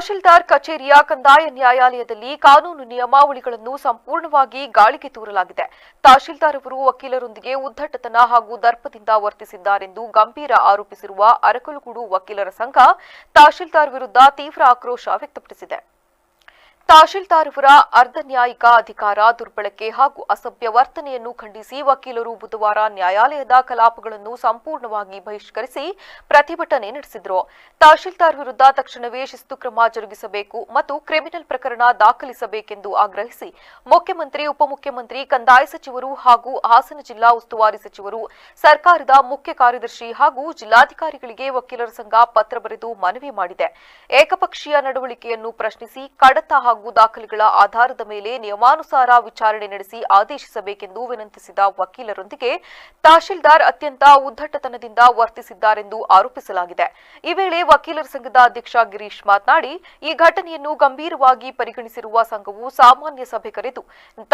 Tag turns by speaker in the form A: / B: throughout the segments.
A: ತಹಶೀಲ್ದಾರ್ ಕಚೇರಿಯ ಕಂದಾಯ ನ್ಯಾಯಾಲಯದಲ್ಲಿ ಕಾನೂನು ನಿಯಮಾವಳಿಗಳನ್ನು ಸಂಪೂರ್ಣವಾಗಿ ಗಾಳಿಗೆ ತೂರಲಾಗಿದೆ. ತಹಶೀಲ್ದಾರ್ ಅವರು ವಕೀಲರೊಂದಿಗೆ ಉದ್ದಟತನ ಹಾಗೂ ದರ್ಪದಿಂದ ವರ್ತಿಸಿದ್ದಾರೆಂದು ಗಂಭೀರ ಆರೋಪಿಸಿರುವ ಅರಕಲಗೂಡು ವಕೀಲರ ಸಂಘ ತಹಶೀಲ್ದಾರ್ ವಿರುದ್ಧ ತೀವ್ರ ಆಕ್ರೋಶ ವ್ಯಕ್ತಪಡಿಸಿದೆ. ತಹಶೀಲ್ದಾರ್ ಅವರ ಅರ್ಧನ್ಯಾಯಿಕ ಅಧಿಕಾರ ದುರ್ಬಳಕೆ ಹಾಗೂ ಅಸಭ್ಯ ವರ್ತನೆಯನ್ನು ಖಂಡಿಸಿ ವಕೀಲರು ಬುಧವಾರ ನ್ಯಾಯಾಲಯದ ಕಲಾಪಗಳನ್ನು ಸಂಪೂರ್ಣವಾಗಿ ಬಹಿಷ್ಕರಿಸಿ ಪ್ರತಿಭಟನೆ ನಡೆಸಿದರು. ತಹಶೀಲ್ದಾರ್ ವಿರುದ್ಧ ತಕ್ಷಣವೇ ಶಿಸ್ತು ಕ್ರಮ ಜರುಗಿಸಬೇಕು ಮತ್ತು ಕ್ರಿಮಿನಲ್ ಪ್ರಕರಣ ದಾಖಲಿಸಬೇಕೆಂದು ಆಗ್ರಹಿಸಿ ಮುಖ್ಯಮಂತ್ರಿ, ಉಪಮುಖ್ಯಮಂತ್ರಿ, ಕಂದಾಯ ಸಚಿವರು ಹಾಗೂ ಹಾಸನ ಜಿಲ್ಲಾ ಉಸ್ತುವಾರಿ ಸಚಿವರು, ಸರ್ಕಾರದ ಮುಖ್ಯ ಕಾರ್ಯದರ್ಶಿ ಹಾಗೂ ಜಿಲ್ಲಾಧಿಕಾರಿಗಳಿಗೆ ವಕೀಲರ ಸಂಘ ಪತ್ರ ಬರೆದು ಮನವಿ ಮಾಡಿದೆ. ಏಕಪಕ್ಷೀಯ ನಡವಳಿಕೆಯನ್ನು ಪ್ರಶ್ನಿಸಿ ಕಡತ ಹಾಗೂ ದಾಖಲೆಗಳ ಆಧಾರದ ಮೇಲೆ ನಿಯಮಾನುಸಾರ ವಿಚಾರಣೆ ನಡೆಸಿ ಆದೇಶಿಸಬೇಕೆಂದು ವಿನಂತಿಸಿದ ವಕೀಲರೊಂದಿಗೆ ತಹಶೀಲ್ದಾರ್ ಅತ್ಯಂತ ಉದ್ದಟತನದಿಂದ ವರ್ತಿಸಿದ್ದಾರೆಂದು ಆರೋಪಿಸಲಾಗಿದೆ. ಈ ವೇಳೆ ವಕೀಲರ ಸಂಘದ ಅಧ್ಯಕ್ಷ ಗಿರೀಶ್ ಮಾತನಾಡಿ, ಈ ಘಟನೆಯನ್ನು ಗಂಭೀರವಾಗಿ ಪರಿಗಣಿಸಿರುವ ಸಂಘವು ಸಾಮಾನ್ಯ ಸಭೆ ಕರೆದು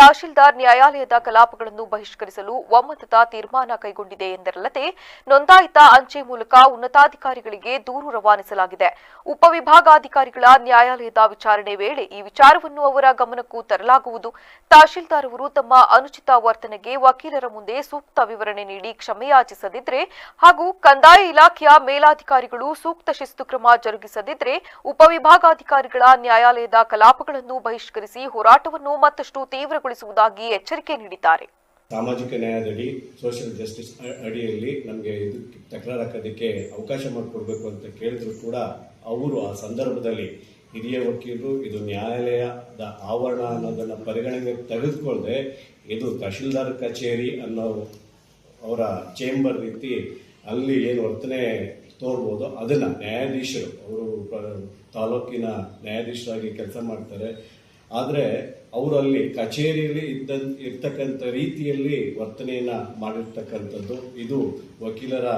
A: ತಹಶೀಲ್ದಾರ್ ನ್ಯಾಯಾಲಯದ ಕಲಾಪಗಳನ್ನು ಬಹಿಷ್ಕರಿಸಲು ಒಮ್ಮತದ ತೀರ್ಮಾನ ಕೈಗೊಂಡಿದೆ ಎಂದರಲ್ಲದೆ ನೋಂದಾಯಿತ ಅಂಚೆ ಮೂಲಕ ಉನ್ನತಾಧಿಕಾರಿಗಳಿಗೆ ದೂರು ರವಾನಿಸಲಾಗಿದೆ. ಉಪವಿಭಾಗಾಧಿಕಾರಿಗಳ ನ್ಯಾಯಾಲಯದ ವಿಚಾರಣೆ ವೇಳೆ ಈ ವಿಚಾರವನ್ನು ಅವರ ಗಮನಕ್ಕೂ ತರಲಾಗುವುದು. ತಹಶೀಲ್ದಾರ್ ಅವರು ತಮ್ಮ ಅನುಚಿತ ವರ್ತನೆಗೆ ವಕೀಲರ ಮುಂದೆ ಸೂಕ್ತ ವಿವರಣೆ ನೀಡಿ ಕ್ಷಮೆಯಾಚಿಸದಿದ್ರೆ ಹಾಗೂ ಕಂದಾಯ ಇಲಾಖೆಯ ಮೇಲಾಧಿಕಾರಿಗಳು ಸೂಕ್ತ ಶಿಸ್ತು ಕ್ರಮ ಜರುಗಿಸದಿದ್ರೆ ಉಪವಿಭಾಗಾಧಿಕಾರಿಗಳ ನ್ಯಾಯಾಲಯದ ಕಲಾಪಗಳನ್ನು ಬಹಿಷ್ಕರಿಸಿ ಹೋರಾಟವನ್ನು ಮತ್ತಷ್ಟು ತೀವ್ರಗೊಳಿಸುವುದಾಗಿ ಎಚ್ಚರಿಕೆ ನೀಡಿದ್ದಾರೆ.
B: ಸಾಮಾಜಿಕ ನ್ಯಾಯದಡಿ ಸೋಷಿಯಲ್ ಜಸ್ಟಿಸ್ ಅಡಿಯಲ್ಲಿ ನಮಗೆ ಇದಕ್ಕೆ ತಕರಾರು ಹಾಕೋದಕ್ಕೆ ಅವಕಾಶ ಮಾಡಿಕೊಡ್ಬೇಕು ಅಂತ ಕೇಳಿದ್ರು ಕೂಡ ಅವರು ಆ ಸಂದರ್ಭದಲ್ಲಿ ಹಿರಿಯ ವಕೀಲರು ಇದು ನ್ಯಾಯಾಲಯದ ಆವರಣ ಅನ್ನೋದನ್ನು ಪರಿಗಣನೆಗೆ ತೆಗೆದುಕೊಳ್ಳದೆ ಇದು ತಹಶೀಲ್ದಾರ್ ಕಚೇರಿ ಅನ್ನೋ ಅವರ ಚೇಂಬರ್ ರೀತಿ ಅಲ್ಲಿ ಏನು ವರ್ತನೆ ತೋರ್ಬೋದು ಅದನ್ನು ನ್ಯಾಯಾಧೀಶರು ಅವರು ತಾಲೂಕಿನ ನ್ಯಾಯಾಧೀಶರಾಗಿ ಕೆಲಸ ಮಾಡ್ತಾರೆ. ಆದರೆ ಅವರು ಅಲ್ಲಿ ಕಚೇರಿಯಲ್ಲಿ ಇರ್ತಕ್ಕಂಥ ರೀತಿಯಲ್ಲಿ ವರ್ತನೆಯನ್ನು ಮಾಡಿರ್ತಕ್ಕಂಥದ್ದು ಇದು ವಕೀಲರ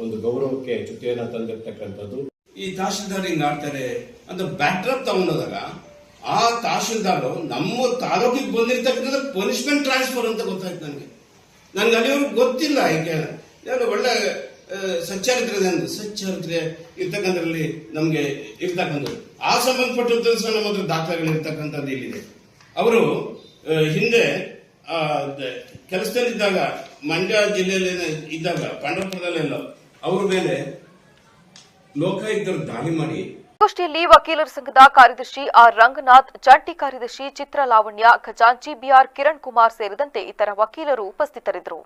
B: ಒಂದು ಗೌರವಕ್ಕೆ ಚ್ಯುತಿಯನ್ನು ತಂದಿರ್ತಕ್ಕಂಥದ್ದು.
C: ಈ ತಹಶೀಲ್ದಾರ್ ಹಿಂಗ್ ಆಡ್ತಾರೆ ಅಂತ ಬ್ಯಾಕ್ಡ್ರಾಪ್ ತಗೊಂಡೋದಾಗ ಆ ತಹಶೀಲ್ದಾರ್ ನಮ್ಮ ತಾಲೂಕಿಗೆ ಬಂದಿರ್ತಕ್ಕಂಥ ಪನಿಷ್ಮೆಂಟ್ ಟ್ರಾನ್ಸ್ಫರ್ ಅಂತ ಗೊತ್ತಾಯ್ತು ನನ್ಗೆ ಅಲ್ಲಿವರೆಗೂ ಗೊತ್ತಿಲ್ಲ. ಈಗ ನಾನು ಒಳ್ಳೆ ಸಚ್ಚಾರಿತ್ರೆ ಇರ್ತಕ್ಕಂಥದ್ರಲ್ಲಿ ನಮ್ಗೆ ಇರ್ತಕ್ಕಂಥದ್ದು ಆ ಸಂಬಂಧಪಟ್ಟಂತ ನಮ್ಮ ಹತ್ರ ದಾಖಲೆಗಳು ಇರ್ತಕ್ಕಂಥದ್ದು ಇಲ್ಲಿದೆ. ಅವರು ಹಿಂದೆ ಕೆಲಸದಲ್ಲಿದ್ದಾಗ ಮಂಡ್ಯ ಜಿಲ್ಲೆಯಲ್ಲಿ ಇದ್ದಾಗ ಪಾಂಡವಪುರದಲ್ಲೆಲ್ಲ ಅವ್ರ ಮೇಲೆ ಲೋಕಾಯುಕ್ತರು ದಾಳಿ ಮಾಡಿ
A: ಗೋಷ್ಠಿಯಲ್ಲಿ ವಕೀಲರ ಸಂಘದ ಕಾರ್ಯದರ್ಶಿ ಆರ್ ರಂಗನಾಥ್, ಜಂಟಿ ಕಾರ್ಯದರ್ಶಿ ಚಿತ್ರ ಲಾವಣ್ಯ, ಖಜಾಂಚಿ ಬಿಆರ್ ಕಿರಣ್ ಕುಮಾರ್ ಸೇರಿದಂತೆ ಇತರ ವಕೀಲರು ಉಪಸ್ಥಿತರಿದ್ದರು.